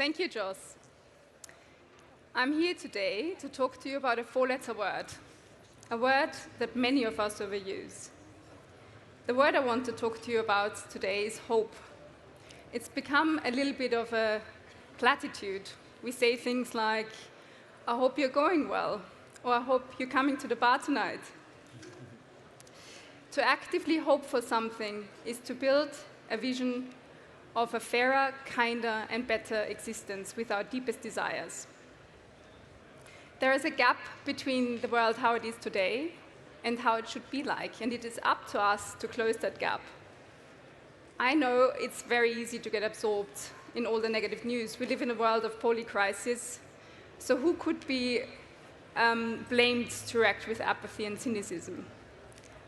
Thank you, Joss. I'm here today to talk to you about a four-letter word, a word that many of us overuse. The word I want to talk to you about today is hope. It's become a little bit of a platitude. We say things like, I hope you're going well, or I hope you're coming to the bar tonight. To actively hope for something is to build a vision of a fairer, kinder, and better existence with our deepest desires. There is a gap between the world how it is today and how it should be like, and it is up to us to close that gap. I know it's very easy to get absorbed in all the negative news. We live in a world of polycrisis, so who could be blamed to react with apathy and cynicism?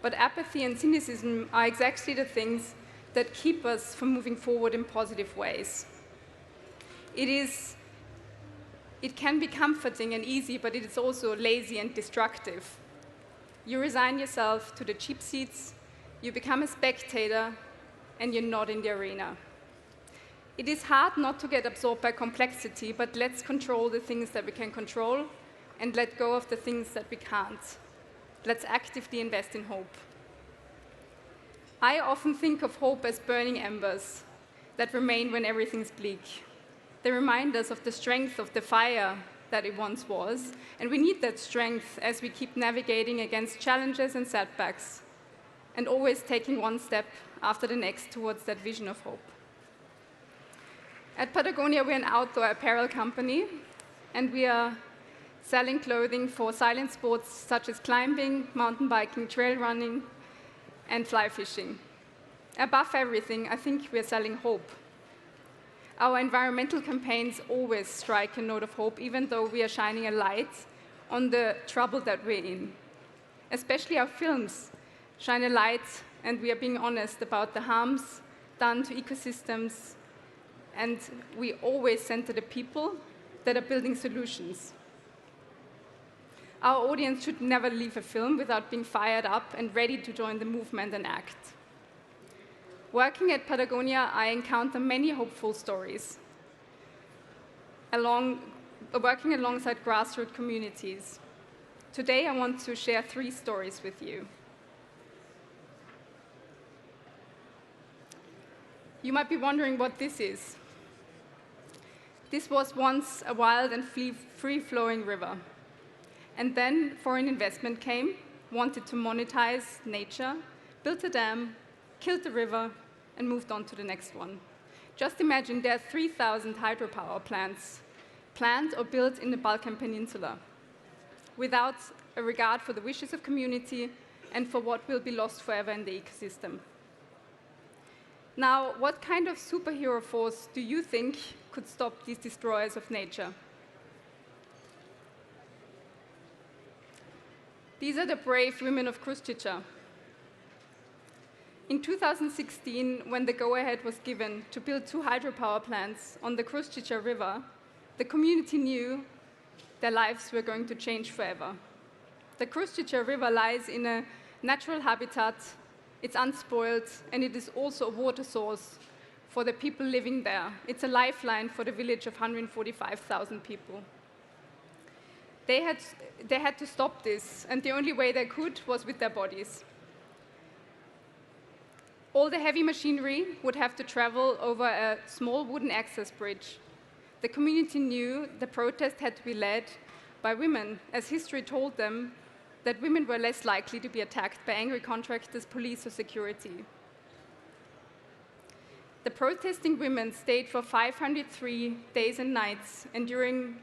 But apathy and cynicism are exactly the things that keep us from moving forward in positive ways. It can be comforting and easy, but it is also lazy and destructive. You resign yourself to the cheap seats, you become a spectator, and you're not in the arena. It is hard not to get absorbed by complexity, but let's control the things that we can control and let go of the things that we can't. Let's actively invest in hope. I often think of hope as burning embers that remain when everything's bleak. They remind us of the strength of the fire that it once was, and we need that strength as we keep navigating against challenges and setbacks, and always taking one step after the next towards that vision of hope. At Patagonia, we're an outdoor apparel company, and we are selling clothing for silent sports such as climbing, mountain biking, trail running, and fly fishing. Above everything, I think we're selling hope. Our environmental campaigns always strike a note of hope, even though we are shining a light on the trouble that we're in. Especially our films shine a light, and we are being honest about the harms done to ecosystems, and we always center the people that are building solutions. Our audience should never leave a film without being fired up and ready to join the movement and act. Working at Patagonia, I encounter many hopeful stories, working alongside grassroots communities. Today, I want to share 3 stories with you. You might be wondering what this is. This was once a wild and free-flowing river. And then foreign investment came, wanted to monetize nature, built a dam, killed the river, and moved on to the next one. Just imagine there are 3,000 hydropower plants planned or built in the Balkan Peninsula, without a regard for the wishes of community and for what will be lost forever in the ecosystem. Now, what kind of superhero force do you think could stop these destroyers of nature? These are the brave women of Kruščica. In 2016, when the go-ahead was given to build 2 hydropower plants on the Kruščica River, the community knew their lives were going to change forever. The Kruščica River lies in a natural habitat, it's unspoiled, and it is also a water source for the people living there. It's a lifeline for the village of 145,000 people. They had to stop this, and the only way they could was with their bodies. All the heavy machinery would have to travel over a small wooden access bridge. The community knew the protest had to be led by women, as history told them that women were less likely to be attacked by angry contractors, police, or security. The protesting women stayed for 503 days and nights, and during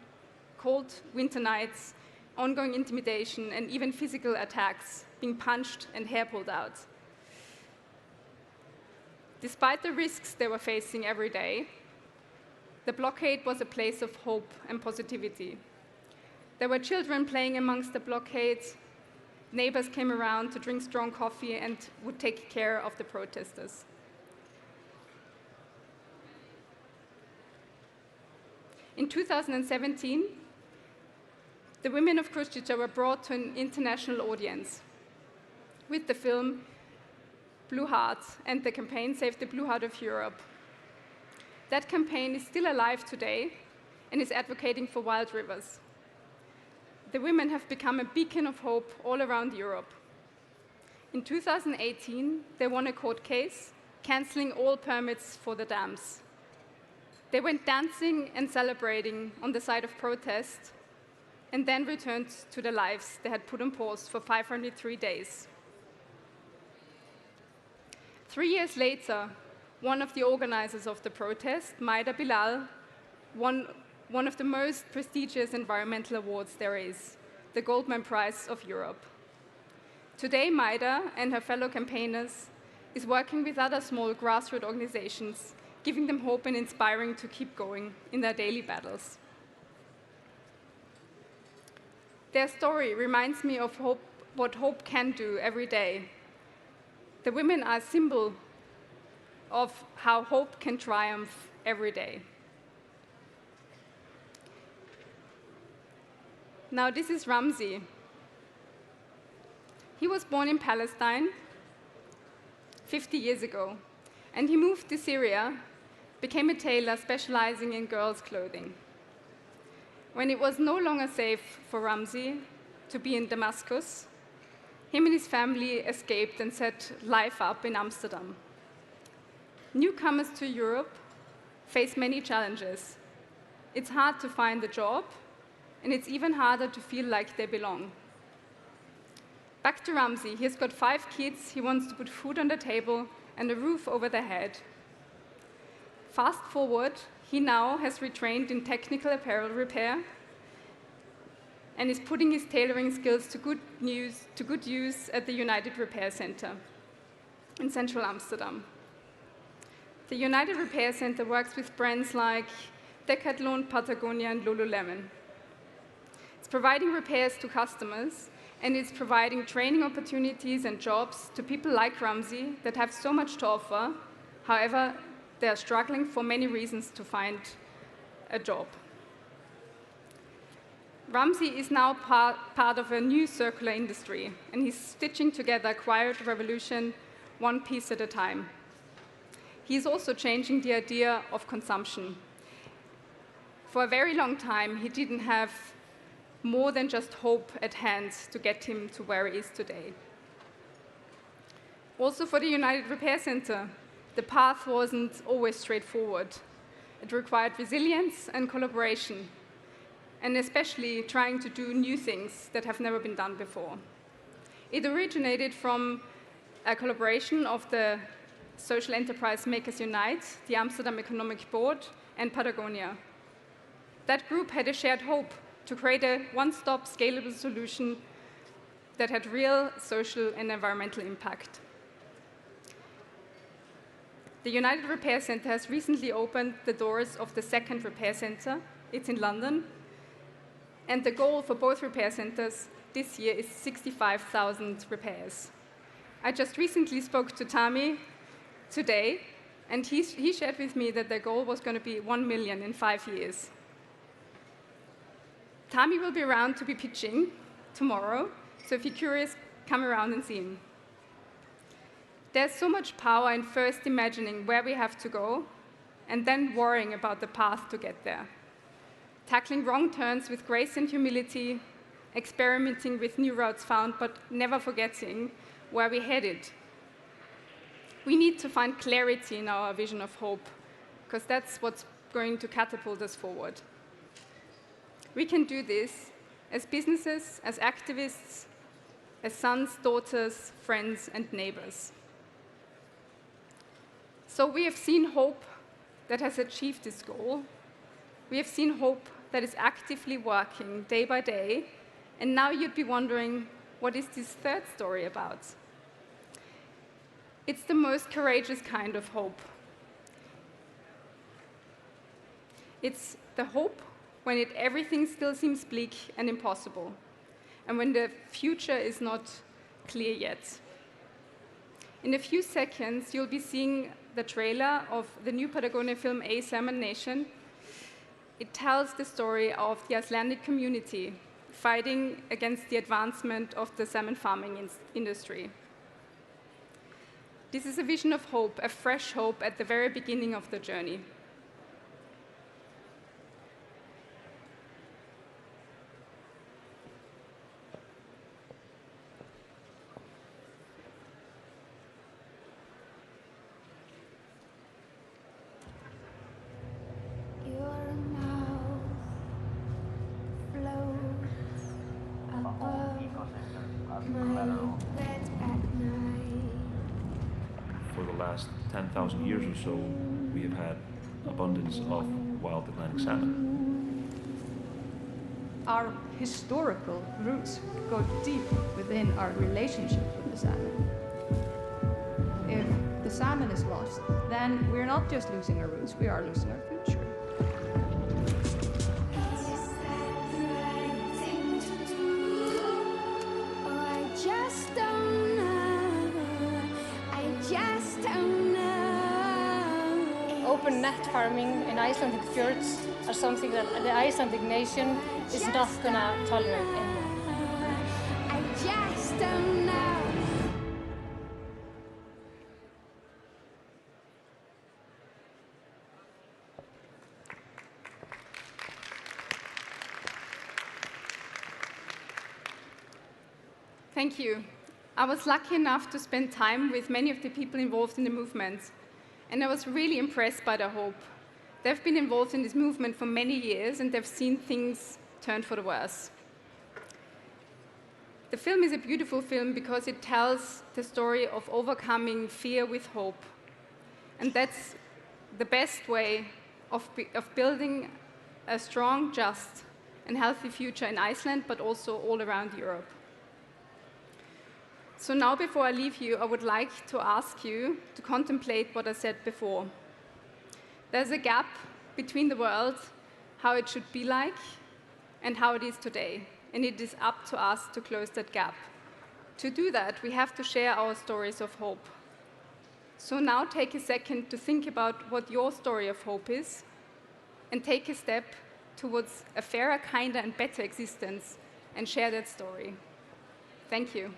cold winter nights, ongoing intimidation, and even physical attacks, being punched and hair pulled out. Despite the risks they were facing every day, the blockade was a place of hope and positivity. There were children playing amongst the blockade, neighbors came around to drink strong coffee and would take care of the protesters. In 2017, the women of Kruščica were brought to an international audience with the film Blue Heart and the campaign Save the Blue Heart of Europe. That campaign is still alive today and is advocating for wild rivers. The women have become a beacon of hope all around Europe. In 2018, they won a court case, cancelling all permits for the dams. They went dancing and celebrating on the side of protest, and then returned to the lives they had put on pause for 503 days. 3 years later, one of the organizers of the protest, Maida Bilal, won one of the most prestigious environmental awards there is, the Goldman Prize of Europe. Today, Maida and her fellow campaigners is working with other small grassroots organizations, giving them hope and inspiring to keep going in their daily battles. Their story reminds me of hope, what hope can do every day. The women are a symbol of how hope can triumph every day. Now, this is Ramzi. He was born in Palestine 50 years ago, and he moved to Syria, became a tailor specializing in girls' clothing. When it was no longer safe for Ramzi to be in Damascus, him and his family escaped and set life up in Amsterdam. Newcomers to Europe face many challenges. It's hard to find a job, and it's even harder to feel like they belong. Back to Ramzi. He's got 5 kids, he wants to put food on the table and a roof over their head. Fast forward, he now has retrained in technical apparel repair and is putting his tailoring skills to good use at the United Repair Center in central Amsterdam. The United Repair Center works with brands like Decathlon, Patagonia, and Lululemon. It's providing repairs to customers, and it's providing training opportunities and jobs to people like Ramzi that have so much to offer. However, they are struggling for many reasons to find a job. Ramzi is now part of a new circular industry, and he's stitching together a quiet revolution one piece at a time. He's also changing the idea of consumption. For a very long time, he didn't have more than just hope at hand to get him to where he is today. Also for the United Repair Center, the path wasn't always straightforward. It required resilience and collaboration, and especially trying to do new things that have never been done before. It originated from a collaboration of the social enterprise Makers Unite, the Amsterdam Economic Board, and Patagonia. That group had a shared hope to create a one-stop scalable solution that had real social and environmental impact. The United Repair Center has recently opened the doors of the second repair center. It's in London. And the goal for both repair centers this year is 65,000 repairs. I just recently spoke to Tami today, and he shared with me that their goal was going to be 1 million in 5 years. Tami will be around to be pitching tomorrow, so if you're curious, come around and see him. There's so much power in first imagining where we have to go and then worrying about the path to get there. Tackling wrong turns with grace and humility, experimenting with new routes found, but never forgetting where we're headed. We need to find clarity in our vision of hope, because that's what's going to catapult us forward. We can do this as businesses, as activists, as sons, daughters, friends, and neighbors. So we have seen hope that has achieved this goal. We have seen hope that is actively working day by day. And now you'd be wondering, what is this third story about? It's the most courageous kind of hope. It's the hope when everything still seems bleak and impossible, and when the future is not clear yet. In a few seconds, you'll be seeing the trailer of the new Patagonia film, A Salmon Nation. It tells the story of the Icelandic community fighting against the advancement of the salmon farming industry. This is a vision of hope, a fresh hope at the very beginning of the journey. For the last 10,000 years or so, we have had abundance of wild Atlantic salmon. Our historical roots go deep within our relationship with the salmon. If the salmon is lost, then we're not just losing our roots, we are losing our future. Open net farming in Icelandic fjords are something that the Icelandic nation is not going to tolerate anymore. I just don't know. Thank you. I was lucky enough to spend time with many of the people involved in the movement, and I was really impressed by their hope. They've been involved in this movement for many years, and they've seen things turn for the worse. The film is a beautiful film because it tells the story of overcoming fear with hope. And that's the best way of building a strong, just, and healthy future in Iceland, but also all around Europe. So now, before I leave you, I would like to ask you to contemplate what I said before. There's a gap between the world, how it should be like, and how it is today. And it is up to us to close that gap. To do that, we have to share our stories of hope. So now take a second to think about what your story of hope is, and take a step towards a fairer, kinder, and better existence, and share that story. Thank you.